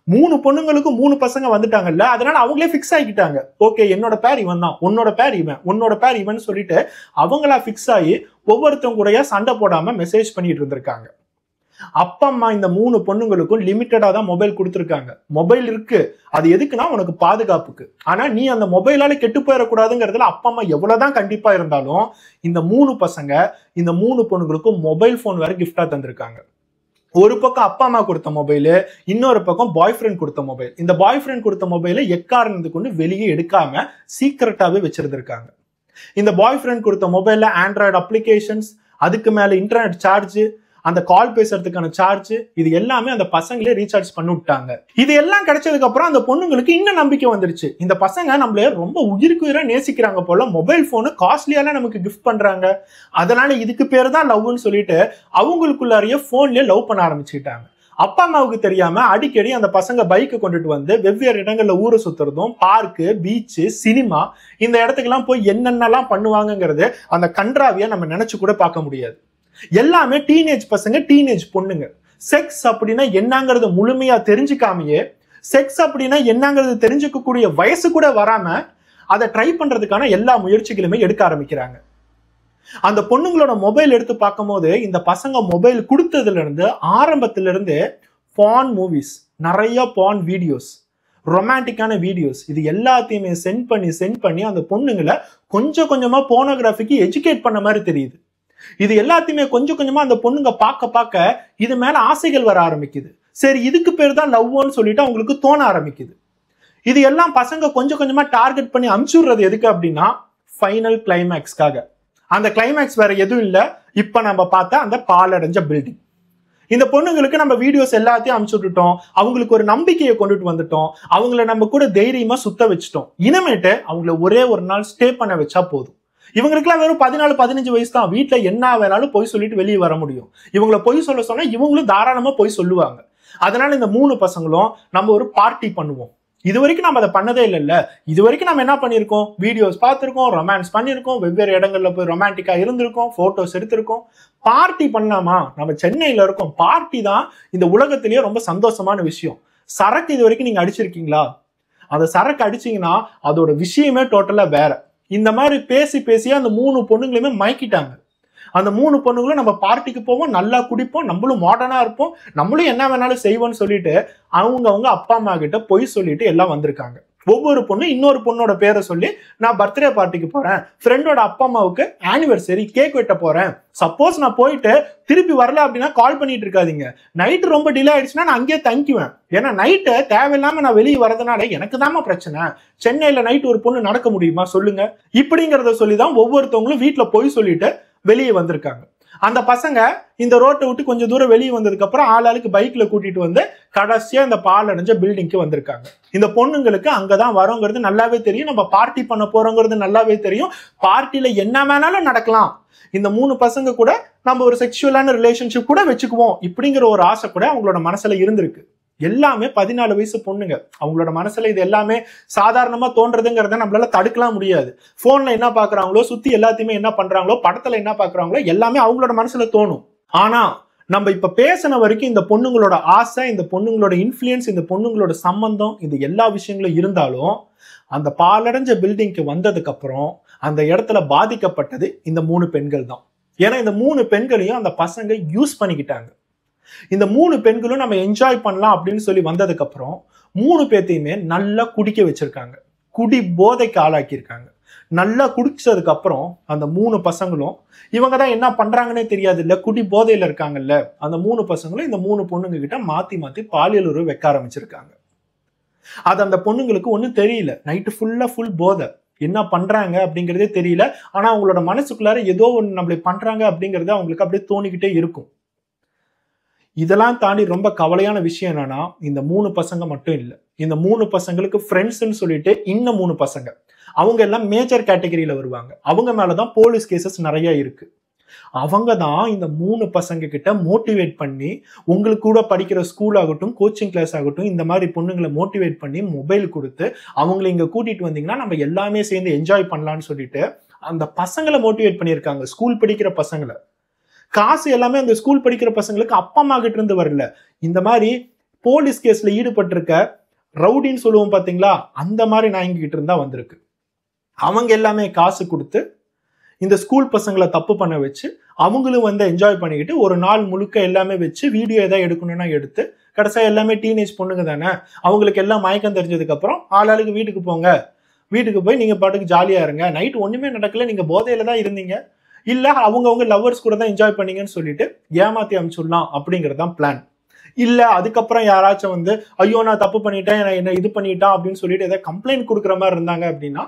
3 பொண்ணுங்களுக்கும் 3 பசங்க வந்துட்டாங்கல்ல, அதனால அவங்களே ஃபிக்ஸ் ஆகிட்டாங்க. ஓகே, என்னோட பேர் இவன் தான், உன்னோட பேர் இவன், உன்னோட பேர் இவன் சொல்லிட்டு அவங்களா ஃபிக்ஸ் ஆகி ஒவ்வொருத்தவங்க கூடயா சண்டை போடாம மெசேஜ் பண்ணிட்டு இருந்திருக்காங்க. அப்பா அம்மா இந்த 3 பொண்ணுங்களுக்கும் லிமிட்டடா தான் மொபைல் கொடுத்துருக்காங்க. மொபைல் இருக்கு, அது எதுக்குன்னா உனக்கு பாதுகாப்புக்கு. ஆனா நீ அந்த மொபைலால கெட்டு போயிடக்கூடாதுங்கிறதுல அப்பா அம்மா எவ்வளவுதான் கண்டிப்பா இருந்தாலும் இந்த 3 பசங்க இந்த 3 பொண்ணுங்களுக்கும் மொபைல் போன் வேற கிஃப்டா தந்திருக்காங்க. ஒரு பக்கம் அப்பா அம்மா கொடுத்த மொபைலு, இன்னொரு பக்கம் பாய் ஃப்ரெண்ட் கொடுத்த மொபைல். இந்த பாய் ஃப்ரெண்ட் கொடுத்த மொபைலை எக்காரணத்துக்கு கொண்டு வெளியே எடுக்காம சீக்கிரட்டாவே வச்சிருந்திருக்காங்க. இந்த பாய் ஃப்ரெண்ட் கொடுத்த மொபைல்ல ஆண்ட்ராய்டு அப்ளிகேஷன்ஸ், அதுக்கு மேல இன்டர்நெட் சார்ஜ், அந்த கால் பேசுறதுக்கான சார்ஜ், இது எல்லாமே அந்த பசங்களே ரீசார்ஜ் பண்ணி விட்டாங்க. இது எல்லாம் கிடைச்சதுக்கு அப்புறம் அந்த பொண்ணுங்களுக்கு இன்னும் நம்பிக்கை வந்துருச்சு. இந்த பசங்க நம்மள ரொம்ப உயிருக்கு உயிரா நேசிக்கிறாங்க போல, மொபைல் போனு காஸ்ட்லியால நமக்கு கிஃப்ட் பண்றாங்க, அதனால இதுக்கு பேரு தான் லவ்னு சொல்லிட்டு அவங்களுக்குள்ளாரையே போன்லயே லவ் பண்ண ஆரம்பிச்சுட்டாங்க. அப்பா அம்மாவுக்கு தெரியாம அடிக்கடி அந்த பசங்க பைக்கை கொண்டுட்டு வந்து வெவ்வேறு இடங்கள்ல ஊரை சுத்துறதும், பார்க்கு, பீச்சு, சினிமா இந்த இடத்துக்கெல்லாம் போய் என்னென்னலாம் பண்ணுவாங்கங்கிறது அந்த கன்றாவியா நம்ம நினைச்சு கூட பார்க்க முடியாது. எல்லாமே டீனேஜ் பசங்க, டீனேஜ் பொண்ணுங்க. செக்ஸ் அப்படின்னா என்னங்கிறது முழுமையா தெரிஞ்சுக்காமையே, செக்ஸ் அப்படின்னா என்னங்கிறது தெரிஞ்சுக்கக்கூடிய வயசு கூட வராம அதை ட்ரை பண்றதுக்கான எல்லா முயற்சிகளுமே எடுக்க ஆரம்பிக்கிறாங்க. அந்த பொண்ணுங்களோட மொபைல் எடுத்து பார்க்கும் போது இந்த பசங்க மொபைல் கொடுத்ததுல இருந்து ஆரம்பத்துல இருந்து பான் மூவிஸ், நிறைய பான் வீடியோஸ், ரொமான்டிக்கான வீடியோஸ், இது எல்லாத்தையுமே சென்ட் பண்ணி அந்த பொண்ணுங்களை கொஞ்சம் கொஞ்சமா போனோகிராஃபிக்கு எஜுகேட் பண்ண மாதிரி தெரியுது. இது எல்லாத்தையுமே கொஞ்சம் கொஞ்சமா அந்த பொண்ணுங்க பார்க்க இது மேல ஆசைகள் வர ஆரம்பிக்குது. சரி, இதுக்கு பேர் தான் லவ்னு சொல்லிட்டு அவங்களுக்கு தோண ஆரம்பிக்குது. இது எல்லாம் பசங்க கொஞ்சம் கொஞ்சமா டார்கெட் பண்ணி அனுப்பிச்சுடுறது எதுக்கு அப்படின்னா ஃபைனல் கிளைமேக்ஸ்க்காக. அந்த கிளைமேக்ஸ் வேற எதுவும் இல்ல, இப்ப நம்ம பார்த்த அந்த பாலடைஞ்ச பில்டிங். இந்த பொண்ணுங்களுக்கு நம்ம வீடியோஸ் எல்லாத்தையும் அனுப்பிச்சு விட்டுட்டோம், அவங்களுக்கு ஒரு நம்பிக்கையை கொண்டுட்டு வந்துட்டோம், அவங்கள நம்ம கூட தைரியமா சுத்த வச்சுட்டோம். இனிமேட்டு அவங்கள ஒரே ஒரு நாள் ஸ்டே பண்ண வச்சா போதும். இவங்களுக்குலாம் வெறும் 14-15 வயசு தான். வீட்டுல என்ன வேணாலும் பொய் சொல்லிட்டு வெளியே வர முடியும். இவங்கள பொய் சொல்ல சொன்னா இவங்களும் தாராளமா பொய் சொல்லுவாங்க. அதனால இந்த 3 பசங்களும் நம்ம ஒரு பார்ட்டி பண்ணுவோம். இது வரைக்கும் நம்ம அதை பண்ணதே இல்லைல்ல. இது வரைக்கும் நம்ம என்ன பண்ணியிருக்கோம், வீடியோஸ் பார்த்துருக்கோம், ரொமான்ஸ் பண்ணியிருக்கோம், வெவ்வேறு இடங்கள்ல போய் ரொமான்டிக்கா இருந்திருக்கோம், போட்டோஸ் எடுத்திருக்கோம். பார்ட்டி பண்ணலாமா? நம்ம சென்னையில இருக்கோம். பார்ட்டி தான் இந்த உலகத்திலேயே ரொம்ப சந்தோஷமான விஷயம். சரக்கு இது வரைக்கும் நீங்க அடிச்சிருக்கீங்களா? அந்த சரக்கு அடிச்சீங்கன்னா அதோட விஷயமே டோட்டலா வேற. இந்த மாதிரி பேசி அந்த 3 பொண்ணுங்களையுமே மயக்கிட்டாங்க. அந்த 3 பொண்ணுங்களும் நம்ம பார்ட்டிக்கு போவோம், நல்லா குடிப்போம், நம்மளும் மாடர்னா இருப்போம், நம்மளும் என்ன வேணாலும் செய்வோம்னு சொல்லிட்டு அவங்க அப்பா அம்மா கிட்ட பொய் சொல்லிட்டு எல்லாம் வந்திருக்காங்க. ஒவ்வொரு பொண்ணு இன்னொரு பொண்ணோட பேரை சொல்லி நான் பர்த்டே பார்ட்டிக்கு போறேன், ஃப்ரெண்டோட அப்பா அம்மாவுக்கு ஆனிவர்சரி கேக் வெட்ட போறேன், சப்போஸ் நான் போயிட்டு திருப்பி வரல அப்படின்னா கால் பண்ணிட்டு இருக்காதீங்க, நைட்டு ரொம்ப டிலே ஆயிடுச்சுன்னா நான் அங்கேயே தங்கிக்குவேன், ஏன்னா நைட்டு தேவையில்லாம நான் வெளியே வரதுனால எனக்கு தாமா பிரச்சனை, சென்னையில நைட்டு ஒரு பொண்ணு நடக்க முடியுமா சொல்லுங்க, இப்படிங்கிறத சொல்லிதான் ஒவ்வொருத்தவங்களும் வீட்டுல பொய் சொல்லிட்டு வெளியே வந்திருக்காங்க. அந்த பசங்க இந்த ரோட்டை விட்டு கொஞ்சம் தூரம் வெளியே வந்ததுக்கு அப்புறம் ஆளாளுக்கு பைக்ல கூட்டிட்டு வந்து கடைசியா இந்த பாலடைஞ்ச பில்டிங்க்கு வந்திருக்காங்க. இந்த பொண்ணுங்களுக்கு அங்கதான் வரோங்கிறது நல்லாவே தெரியும், நம்ம பார்ட்டி பண்ண போறோங்கிறது நல்லாவே தெரியும், பார்ட்டில என்ன வேணாலும் நடக்கலாம், இந்த 3 பசங்க கூட நம்ம ஒரு செக்ஷுவலான ரிலேஷன்ஷிப் கூட வச்சுக்குவோம், இப்படிங்கிற ஒரு ஆசை கூட அவங்களோட மனசுல இருந்திருக்கு. எல்லாமே 14 வயசு பொண்ணுங்க. அவங்களோட மனசுல இது எல்லாமே சாதாரணமா தோன்றதுங்கிறத நம்மளால தடுக்கலாம் முடியாது. போன்ல என்ன பாக்குறாங்களோ, சுத்தி எல்லாத்தையுமே என்ன பண்றாங்களோ, படத்துல என்ன பாக்குறாங்களோ எல்லாமே அவங்களோட மனசுல தோணும். ஆனா நம்ம இப்ப பேசின வரைக்கும் இந்த பொண்ணுங்களோட ஆசை, இந்த பொண்ணுங்களோட இன்ஃப்ளூயன்ஸ், இந்த பொண்ணுங்களோட சம்பந்தம், இது எல்லா விஷயங்களும் இருந்தாலும் அந்த பாலடைஞ்ச பில்டிங்க்கு வந்ததுக்கு அப்புறம் அந்த இடத்துல பாதிக்கப்பட்டது இந்த 3 பெண்கள் தான். ஏன்னா இந்த 3 பெண்களையும் அந்த பசங்க யூஸ் பண்ணிக்கிட்டாங்க. இந்த 3 பெண்களும் நம்ம என்ஜாய் பண்ணலாம் அப்படின்னு சொல்லி வந்ததுக்கு அப்புறம் 3 பேத்தையுமே நல்லா குடிக்க வச்சிருக்காங்க, குடி போதைக்கு ஆளாக்கியிருக்காங்க. நல்லா குடிச்சதுக்கு அப்புறம் அந்த 3 பசங்களும் இவங்க தான் என்ன பண்றாங்கன்னே தெரியாது இல்ல, குடி போதையில இருக்காங்கல்ல, அந்த 3 பசங்களும் இந்த 3 பொண்ணுங்க கிட்ட மாத்தி பாலியல் உறவு வைக்க ஆரம்பிச்சிருக்காங்க. அது அந்த பொண்ணுங்களுக்கு ஒன்றும் தெரியல, நைட்டு ஃபுல் போதை, என்ன பண்றாங்க அப்படிங்கிறதே தெரியல. ஆனா அவங்களோட மனசுக்குள்ளார ஏதோ ஒன்று நம்மளை பண்றாங்க அப்படிங்கிறது அவங்களுக்கு அப்படியே தோணிக்கிட்டே இருக்கும். இதெல்லாம் தாண்டி ரொம்ப கவலையான விஷயம் என்னன்னா, இந்த 3 பசங்க மட்டும் இல்லை, இந்த 3 பசங்களுக்கு ஃப்ரெண்ட்ஸ்ன்னு சொல்லிட்டு இன்னும் 3 பசங்க, அவங்க எல்லாம் மேஜர் கேட்டகரியில வருவாங்க. அவங்க மேலதான் போலீஸ் கேசஸ் நிறைய இருக்கு. அவங்க தான் இந்த 3 பசங்க கிட்ட மோட்டிவேட் பண்ணி, உங்களுக்கு கூட படிக்கிற ஸ்கூல் ஆகட்டும், கோச்சிங் கிளாஸ் ஆகட்டும், இந்த மாதிரி பொண்ணுங்களை மோட்டிவேட் பண்ணி மொபைல் கொடுத்து அவங்களை இங்க கூட்டிட்டு வந்தீங்கன்னா நம்ம எல்லாமே சேர்ந்து என்ஜாய் பண்ணலாம்னு சொல்லிட்டு அந்த பசங்களை மோட்டிவேட் பண்ணியிருக்காங்க. ஸ்கூல் படிக்கிற பசங்களை, காசு எல்லாமே அந்த ஸ்கூல் படிக்கிற பசங்களுக்கு அப்பா அம்மா கிட்ட இருந்து வரல, இந்த மாதிரி போலீஸ் கேஸ்ல ஈடுபட்டிருக்க ரவுடின்னு சொல்லுவோம் பாத்தீங்களா, அந்த மாதிரி நாயங்க கிட்ட இருந்தா வந்திருக்கு. அவங்க எல்லாமே காசு கொடுத்து இந்த ஸ்கூல் பசங்களை தப்பு பண்ண வச்சு அவங்களும் வந்து என்ஜாய் பண்ணிக்கிட்டு ஒரு நாள் முழுக்க எல்லாமே வச்சு வீடியோ எதாவது எடுக்கணும்னா எடுத்து, கடைசியா எல்லாமே டீனேஜ் பொண்ணுங்க தானே, அவங்களுக்கு எல்லாம் மயக்கம் தெரிஞ்சதுக்கு அப்புறம் ஆளாளுக்கு வீட்டுக்கு போங்க, வீட்டுக்கு போய் நீங்க பாட்டுக்கு ஜாலியா இருங்க, நைட் ஒண்ணுமே நடக்கல, நீங்க போதையில தான் இருந்தீங்க, இல்ல அவங்க லவ்வர்ஸ் கூட தான் என்ஜாய் பண்ணீங்கன்னு சொல்லிட்டு ஏமாத்தி அனுப்பிச்சுடலாம் அப்படிங்கறதுதான் பிளான். இல்ல அதுக்கப்புறம் யாராச்சும் வந்து ஐயோ நான் தப்பு பண்ணிட்டேன், என்ன இது பண்ணிட்டான் அப்படின்னு சொல்லிட்டு ஏதாவது கம்ப்ளைண்ட் கொடுக்குற மாதிரி இருந்தாங்க அப்படின்னா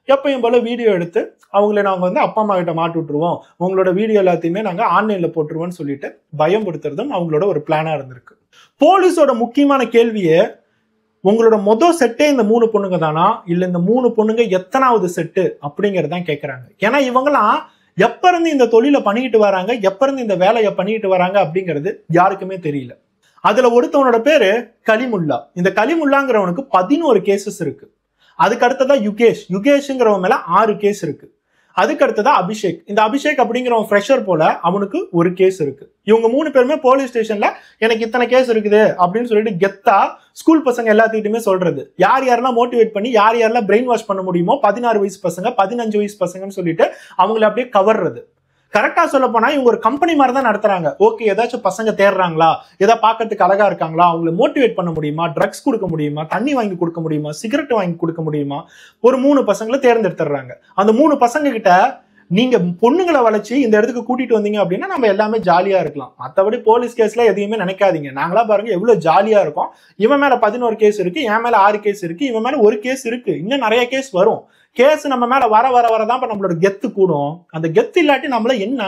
எப்பயும் போல வீடியோ எடுத்து அவங்கள நாங்க வந்து அப்பா அம்மா கிட்ட மாட்டி விட்டுருவோம், உங்களோட வீடியோ எல்லாத்தையுமே நாங்க ஆன்லைன்ல போட்டுருவோம்னு சொல்லிட்டு பயம்படுத்துறதும் அவங்களோட ஒரு பிளானா இருந்திருக்கு. போலீஸோட முக்கியமான கேள்வியே, உங்களோட மொதல் செட்டே இந்த 3 பொண்ணுங்க தானா, இல்ல இந்த 3 பொண்ணுங்க எத்தனாவது செட்டு அப்படிங்கறதான் கேட்கறாங்க. ஏன்னா இவங்கெல்லாம் எப்ப இருந்து இந்த தொழிலை பண்ணிக்கிட்டு வராங்க, எப்ப இருந்து இந்த வேலையை பண்ணிக்கிட்டு வராங்க அப்படிங்கிறது யாருக்குமே தெரியல. அதுல ஒருத்தவனோட பேரு கலிமுல்லா. இந்த கலிமுல்லாங்கிறவனுக்கு 11 கேசஸ் இருக்கு. அதுக்கு அடுத்ததா யுகேஷ்ங்கிறவன் மேல 6 கேஸ் இருக்கு. அதுக்கு அடுத்ததா அபிஷேக். இந்த அபிஷேக் அப்படிங்கிறவன் ஃப்ரெஷர் போல, அவனுக்கு ஒரு கேஸ் இருக்கு. இவங்க 3 பேருமே போலீஸ் ஸ்டேஷன்ல எனக்கு இத்தனை கேஸ் இருக்குது அப்படின்னு சொல்லிட்டு கெத்தா ஸ்கூல் பசங்க எல்லாத்திட்டுமே சொல்றது. யார் யாரெல்லாம் மோட்டிவேட் பண்ணி யார் யாரெல்லாம் பிரெயின் வாஷ் பண்ண முடியுமோ 16 வயசு பசங்க 15 வயசு பசங்கன்னு சொல்லிட்டு அவங்களை அப்படியே கவர்றது. கரெக்டா சொல்ல போனா இவங்க ஒரு கம்பெனி மாதிரி தான் நடத்துறாங்க. ஓகே, ஏதாச்சும் பசங்க தேடுறாங்களா, ஏதாவது பார்க்கறதுக்கு அழகா இருக்காங்களா, அவங்களை மோட்டிவேட் பண்ண முடியுமா, ட்ரக்ஸ் கொடுக்க முடியுமா, தண்ணி வாங்கி கொடுக்க முடியுமா, சிகரெட் வாங்கி கொடுக்க முடியுமா, ஒரு 3 பசங்களை தேர்ந்தெடுத்துறாங்க. அந்த 3 பசங்க கிட்ட நீங்க பொண்ணுங்களை வளைச்சு இந்த இடத்துக்கு கூட்டிட்டு வந்தீங்க அப்படின்னா நம்ம எல்லாமே ஜாலியா இருக்கலாம். மற்றபடி போலீஸ் கேஸ்ல எதையுமே நினைக்காதீங்க. நாங்களா பாருங்க எவ்வளவு ஜாலியா இருக்கும். இவன் மேல 11 கேஸ் இருக்கு, என் மேல 6 கேஸ் இருக்கு, இவன் மேல 1 கேஸ் இருக்கு, இன்னும் நிறைய கேஸ் வரும். கேஸ் நம்ம மேல வர வர வரதான் நம்மளோட கெத்து கூடும். அந்த கெத்து இல்லாட்டி நம்மள என்ன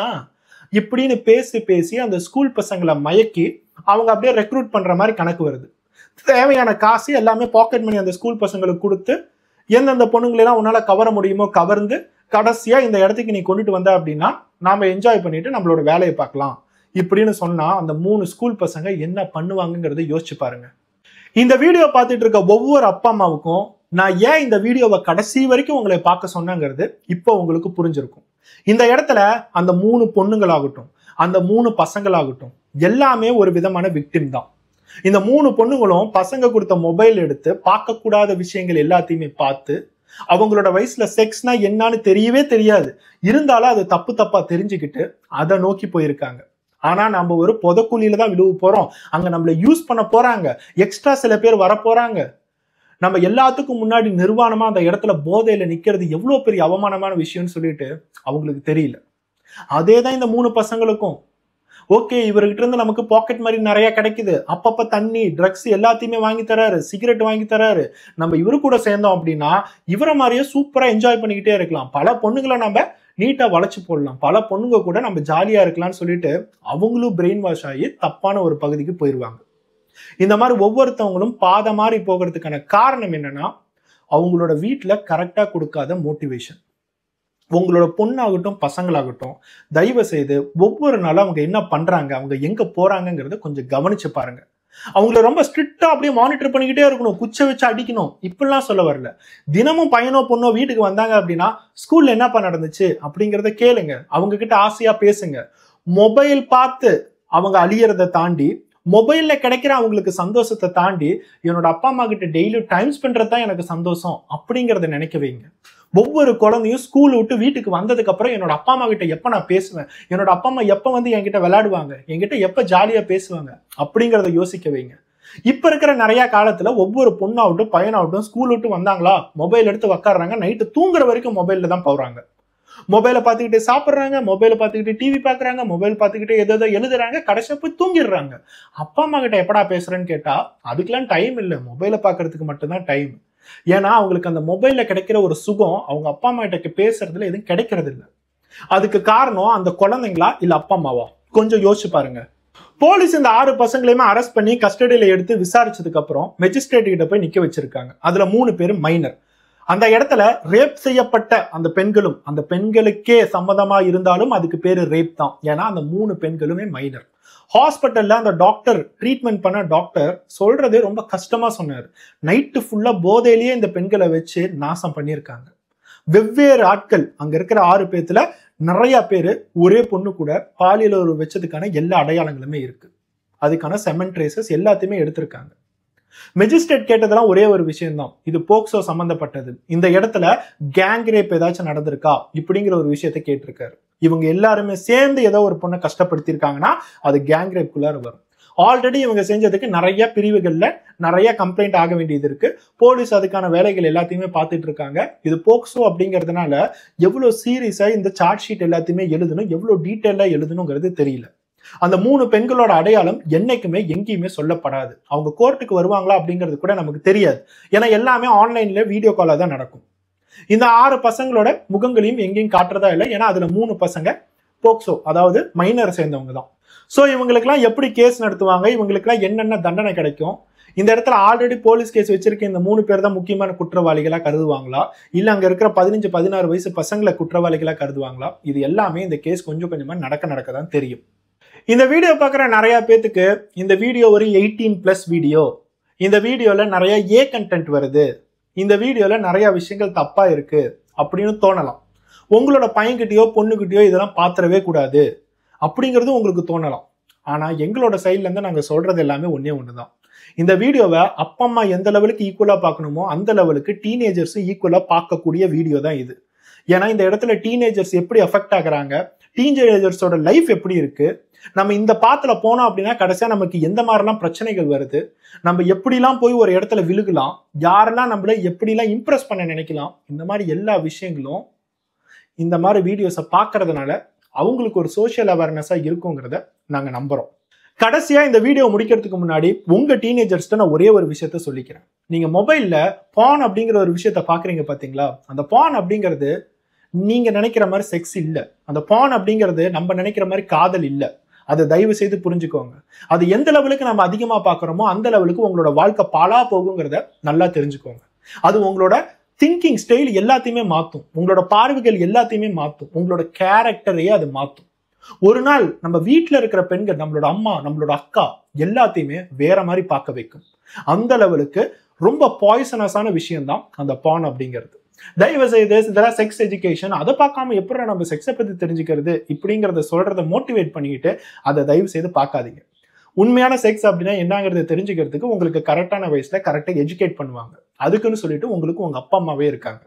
இப்படின்னு பேசி பேசி அந்த ஸ்கூல் பசங்களை மயக்கி அவங்க அப்படியே ரெக்ரூட் பண்ற மாதிரி கணக்கு வருது. தேவையான காசு எல்லாமே பாக்கெட் மணி அந்த ஸ்கூல் பசங்களுக்கு கொடுத்து எந்தெந்த பொண்ணுங்களெல்லாம் உன்னால கவர முடியுமோ கவர்ந்து கடைசியா இந்த இடத்துக்கு நீ கொண்டுட்டு வந்த அப்படின்னா நாம என்ஜாய் பண்ணிட்டு நம்மளோட வேலையை பார்க்கலாம் இப்படின்னு சொன்னா அந்த 3 ஸ்கூல் பசங்க என்ன பண்ணுவாங்கிறத யோசிச்சு பாருங்க. இந்த வீடியோ பார்த்துட்டு இருக்க ஒவ்வொரு அப்பா அம்மாவுக்கும் நான் ஏன் இந்த வீடியோவை கடைசி வரைக்கும் உங்களை பார்க்க சொன்னேங்கிறது இப்போ உங்களுக்கு புரிஞ்சிருக்கும். இந்த இடத்துல அந்த 3 பொண்ணுங்களாகட்டும் அந்த 3 பசங்களாகட்டும் எல்லாமே ஒரு விதமான விக்டிம் தான். இந்த 3 பொண்ணுங்களும் பசங்க கொடுத்த மொபைல் எடுத்து பார்க்கக்கூடாத விஷயங்கள் எல்லாத்தையுமே பார்த்து அவங்களோட வயசுல செக்ஸ்னா என்னன்னு தெரியவே தெரியாது, இருந்தாலும் அது தப்பா தெரிஞ்சுக்கிட்டு அதை நோக்கி போயிருக்காங்க. ஆனா நம்ம ஒரு புதக்குழியில தான் விழுவ போறோம், அங்க நம்மள யூஸ் பண்ண போறாங்க, எக்ஸ்ட்ரா சில பேர் வர போறாங்க. நம்ம எல்லாத்துக்கும் முன்னாடி நிர்வாணமா அந்த இடத்துல போதையில நிக்கிறது எவ்வளவு பெரிய அவமானமான விஷயம்னு சொல்லிட்டு அவங்களுக்கு தெரியல. அதேதான் இந்த 3 பசங்களுக்கும். ஓகே, இவர்கிட்ட இருந்து நமக்கு பாக்கெட் மாதிரி நிறைய கிடைக்குது, அப்பப்ப தண்ணி ட்ரக்ஸ் எல்லாத்தையுமே வாங்கி தராரு, சிகரெட் வாங்கி தராரு, நம்ம இவரு கூட சேர்ந்தோம் அப்படின்னா இவரை மாதிரியே சூப்பரா என்ஜாய் பண்ணிக்கிட்டே இருக்கலாம், பல பொண்ணுங்களை நம்ம நீட்டா வளைச்சு போடலாம், பல பொண்ணுங்க கூட நம்ம ஜாலியா இருக்கலாம்னு சொல்லிட்டு அவங்களும் பிரெயின் வாஷ் ஆகி தப்பான ஒரு பகுதிக்கு போயிருவாங்க. இந்த மாதிரி ஒவ்வொருத்தவங்களும் பாதை மாறி போகிறதுக்கான காரணம் என்னன்னா அவங்களோட வீட்டுல கரெக்டா கொடுக்காத மோட்டிவேஷன். உங்களோட பொண்ணாகட்டும் பசங்களாகட்டும் தயவு செய்து ஒவ்வொரு நாளும் அவங்க என்ன பண்றாங்க, அவங்க எங்க போறாங்கிறத கொஞ்சம் கவனிச்சு பாருங்க. அவங்கள ரொம்ப ஸ்ட்ரிக்டா அப்படியே மானிட்டர் பண்ணிக்கிட்டே இருக்கணும், குச்சை வச்சு அடிக்கணும் இப்படிலாம் சொல்ல வரல. தினமும் பையனோ பொண்ணோ வீட்டுக்கு வந்தாங்க அப்படின்னா ஸ்கூல்ல என்னப்பா நடந்துச்சு அப்படிங்கிறத கேளுங்க, அவங்க கிட்ட ஆசையா பேசுங்க. மொபைல் பார்த்து அவங்க அழியறதை தாண்டி மொபைல்ல கிடைக்கிற அவங்களுக்கு சந்தோஷத்தை தாண்டி என்னோட அப்பா அம்மா கிட்ட டெய்லி டைம் ஸ்பெண்ட் தான் எனக்கு சந்தோஷம் அப்படிங்கிறத நினைக்க வைங்க. ஒவ்வொரு குழந்தையும் ஸ்கூல் விட்டு வீட்டுக்கு வந்ததுக்கு அப்புறம் என்னோட அப்பா அம்மா கிட்ட எப்ப நான் பேசுவேன், என்னோட அப்பா அம்மா எப்ப வந்து என்கிட்ட விளையாடுவாங்க, என்கிட்ட எப்ப ஜாலியா பேசுவாங்க அப்படிங்கிறத யோசிக்க வைங்க. இப்ப இருக்கிற நிறைய காலத்துல ஒவ்வொரு பொண்ணாகட்டும் பையனாகட்டும் ஸ்கூல் விட்டு வந்தாங்களா மொபைல் எடுத்து உக்காடுறாங்க, நைட்டு தூங்குற வரைக்கும் மொபைல்ல தான் போறாங்க. மொபைலை பார்த்துக்கிட்டு சாப்பிட்றாங்க, மொபைலை பார்த்துக்கிட்டு டிவி பார்க்குறாங்க, மொபைல் பார்த்துக்கிட்டு ஏதோ எழுதுறாங்க, கடைசியா போய் தூங்கிடுறாங்க. அப்பா அம்மா கிட்ட எப்படா பேசுறேன்னு கேட்டா அதுக்கெல்லாம் டைம் இல்லை, மொபைலை பார்க்கறதுக்கு மட்டும்தான் டைம். ஏன்னா அவங்களுக்கு அந்த மொபைல்ல கிடைக்கிற ஒரு சுகம் அவங்க அப்பா அம்மா கிட்ட பேசுறதுல எதுவும் கிடைக்கிறது இல்லை. அதுக்கு காரணம் அந்த குழந்தைங்களா இல்ல அப்பா அம்மாவா? கொஞ்சம் யோசிச்சு பாருங்க. போலீஸ் இந்த 6 பசங்களையுமே அரெஸ்ட் பண்ணி கஸ்டடியில எடுத்து விசாரிச்சதுக்கு அப்புறம் மெஜிஸ்ட்ரேட் கிட்ட போய் நிக்க வச்சிருக்காங்க. அதுல 3 பேர் மைனர். அந்த இடத்துல ரேப் செய்யப்பட்ட அந்த பெண்களும் அந்த பெண்களுக்கே சம்மதமா இருந்தாலும் அதுக்கு பேரு ரேப் தான். ஏன்னா அந்த 3 பெண்களுமே மைனர். ஹாஸ்பிட்டல்ல அந்த டாக்டர் ட்ரீட்மெண்ட் பண்ண டாக்டர் சொல்றதே ரொம்ப கஷ்டமா சொன்னார். நைட்டு ஃபுல்லா போதையிலேயே இந்த பெண்களை வச்சு நாசம் பண்ணியிருக்காங்க. வெவ்வேறு ஆட்கள் அங்க இருக்கிற 6 பேத்துல நிறைய பேரு ஒரே பொண்ணு கூட பாலியல் உறவு வச்சதுக்கான எல்லா அடையாளங்களுமே இருக்கு. அதுக்கான செமன் ட்ரேசஸ் எல்லாத்தையுமே எடுத்திருக்காங்க. மெஜிஸ்ட்ரேட் கேட்டதெல்லாம் ஒரே ஒரு விஷயம் தான், இது போக்சோ சம்பந்தப்பட்டது, இந்த இடத்துல கேங் ரேப் ஏதாச்சும் நடந்திருக்கா இப்படிங்கிற ஒரு விஷயத்த கேட்டிருக்காரு. இவங்க எல்லாருமே சேர்ந்து ஏதோ ஒரு பொண்ணை கஷ்டப்படுத்திருக்காங்கன்னா அது கேங் ரேப்குள்ளார வரும். ஆல்ரெடி இவங்க செஞ்சதுக்கு நிறைய பிரிவுகள்ல நிறைய கம்ப்ளைண்ட் ஆக வேண்டியது இருக்கு. போலீஸ் அதுக்கான வேலைகள் எல்லாத்தையுமே பார்த்துட்டு இருக்காங்க. இது போக்சோ அப்படிங்கிறதுனால எவ்வளவு சீரியஸா இந்த சார்ஜ் ஷீட் எல்லாத்தையுமே எழுதணும், எவ்வளவு டீட்டெயிலா எழுதணுங்கிறது தெரியல. அந்த 3 பெண்களோட அடையாளம் என்னைக்குமே எங்கேயுமே சொல்லப்படாது. அவங்க கோர்ட்டுக்கு வருவாங்களா அப்படிங்கிறது கூட நமக்கு தெரியாது. ஏன்னா எல்லாமே ஆன்லைன்ல வீடியோ காலா தான் நடக்கும். இந்த 6 பசங்களோட முகங்களையும் எங்கேயும் காட்டுறதா இல்லை. ஏன்னா அதுல 3 பசங்க போக்சோ அதாவது மைனர் சேர்ந்தவங்க தான். ஸோ இவங்களுக்கெல்லாம் எப்படி கேஸ் நடத்துவாங்க, இவங்களுக்கெல்லாம் என்னென்ன தண்டனை கிடைக்கும், இந்த இடத்துல ஆல்ரெடி போலீஸ் கேஸ் வச்சிருக்க இந்த 3 பேர் தான் முக்கியமான குற்றவாளிகளா கருதுவாங்களா, இல்ல அங்க இருக்கிற 15-16 வயசு பசங்களை குற்றவாளிகளா கருதுவாங்களா, இது எல்லாமே இந்த கேஸ் கொஞ்சம் கொஞ்சமா நடக்க தான் தெரியும். இந்த வீடியோ பார்க்குற நிறைய பேத்துக்கு இந்த வீடியோ ஒரு 18+ வீடியோ, இந்த வீடியோல நிறைய கண்டென்ட் வருது, இந்த வீடியோல நிறைய விஷயங்கள் தப்பா இருக்கு அப்படின்னு தோணலாம். உங்களோட பையன்கிட்டயோ பொண்ணுகிட்டயோ இதெல்லாம் பாத்திரவே கூடாது அப்படிங்கிறது உங்களுக்கு தோணலாம். ஆனா எங்களோட சைட்ல இருந்து நாங்க சொல்றது எல்லாமே ஒன்னே ஒண்ணுதான். இந்த வீடியோவை அப்பா அம்மா எந்த லெவலுக்கு ஈக்குவலா பார்க்கணுமோ அந்த லெவலுக்கு டீனேஜர்ஸ் ஈக்குவலா பார்க்கக்கூடிய வீடியோ தான் இது. ஏன்னா இந்த இடத்துல டீனேஜர்ஸ் எப்படி அஃபெக்ட் ஆகுறாங்க, டீனேஜர்ஸோட லைஃப் எப்படி இருக்கு, நம்ம இந்த பாத்துல போனோம் அப்படின்னா கடைசியா நமக்கு எந்த மாதிரிலாம் பிரச்சனைகள் வருது, நம்ம எப்படிலாம் போய் ஒரு இடத்துல விழுகலாம், யாரெல்லாம் நம்மள எப்படிலாம் இம்ப்ரெஸ் பண்ண நினைக்கலாம், இந்த மாதிரி எல்லா விஷயங்களும் இந்த மாதிரி வீடியோஸை பார்க்கறதுனால அவங்களுக்கு ஒரு சோஷியல் அவேர்னஸா இருக்குங்கிறத நாங்க நம்புறோம். கடைசியா இந்த வீடியோ முடிக்கிறதுக்கு முன்னாடி உங்க டீனேஜர்ஸ்ட நான் ஒரே ஒரு விஷயத்த சொல்லிக்கிறேன். நீங்க மொபைல்ல பான் அப்படிங்கிற ஒரு விஷயத்த பாக்குறீங்க பாத்தீங்களா, அந்த பான் அப்படிங்கிறது நீங்க நினைக்கிற மாதிரி செக்ஸ் இல்ல. அந்த பான் அப்படிங்கிறது நம்ம நினைக்கிற மாதிரி காதல் இல்ல. அதை தயவு செய்து புரிஞ்சுக்கோங்க. அது எந்த லெவலுக்கு நம்ம அதிகமா பாக்குறோமோ அந்த லெவலுக்கு உங்களோட வாழ்க்கை பாழா போகுங்கிறத நல்லா தெரிஞ்சுக்கோங்க. அது உங்களோட திங்கிங் ஸ்டைல் எல்லாத்தையுமே மாற்றும், உங்களோட பார்வைகள் எல்லாத்தையுமே மாற்றும், உங்களோட கேரக்டரையே அது மாற்றும். ஒரு நாள் நம்ம வீட்டில் இருக்கிற பெண்கள், நம்மளோட அம்மா, நம்மளோட அக்கா எல்லாத்தையுமே வேற மாதிரி பார்க்க வைக்கும். அந்த லெவலுக்கு ரொம்ப பாய்சனஸான விஷயம் தான் அந்த பான் அப்படிங்கிறது. தயவு செய்து இதெல்லாம் செக்ஸ் எஜுகேஷன், அதை பார்க்காம எப்படி நம்ம செக்ஸை பத்தி தெரிஞ்சுக்கிறது இப்படிங்கிறத சொல்றதை மோட்டிவேட் பண்ணிக்கிட்டு அதை தயவு செய்து பார்க்காதீங்க. உண்மையான செக்ஸ் அப்படின்னா என்னங்கிறத தெரிஞ்சுக்கிறதுக்கு உங்களுக்கு கரெக்டான வயசுல கரெக்டாக எஜுகேட் பண்ணுவாங்க. அதுக்குன்னு சொல்லிட்டு உங்களுக்கு உங்க அப்பா அம்மாவே இருக்காங்க.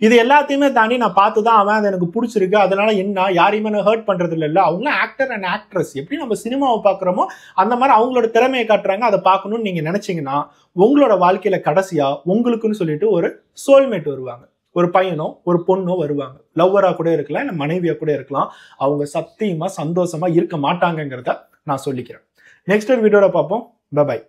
இது எல்லாத்தையுமே தாண்டி நான் பார்த்துதான் அவன் அது எனக்கு பிடிச்சிருக்கு, அதனால என்ன யாரையுமே நான் ஹர்ட் பண்றது இல்லை. அவங்களும் ஆக்டர் அண்ட் ஆக்ட்ரஸ், எப்படி நம்ம சினிமாவை பார்க்குறோமோ அந்த மாதிரி அவங்களோட திறமையை காட்டுறாங்க, அதை பார்க்கணும்னு நீங்க நினைச்சீங்கன்னா உங்களோட வாழ்க்கையில கடைசியா உங்களுக்குன்னு சொல்லிட்டு ஒரு சோல்மேட் வருவாங்க. ஒரு பையனோ ஒரு பொண்ணோ வருவாங்க. லவ்வரா கூட இருக்கலாம், இல்லை மனைவியா கூட இருக்கலாம். அவங்க சத்தியமா சந்தோஷமா இருக்க மாட்டாங்கிறத நான் சொல்லிக்கிறேன். நெக்ஸ்ட் ஒரு வீடியோட பார்ப்போம். பை.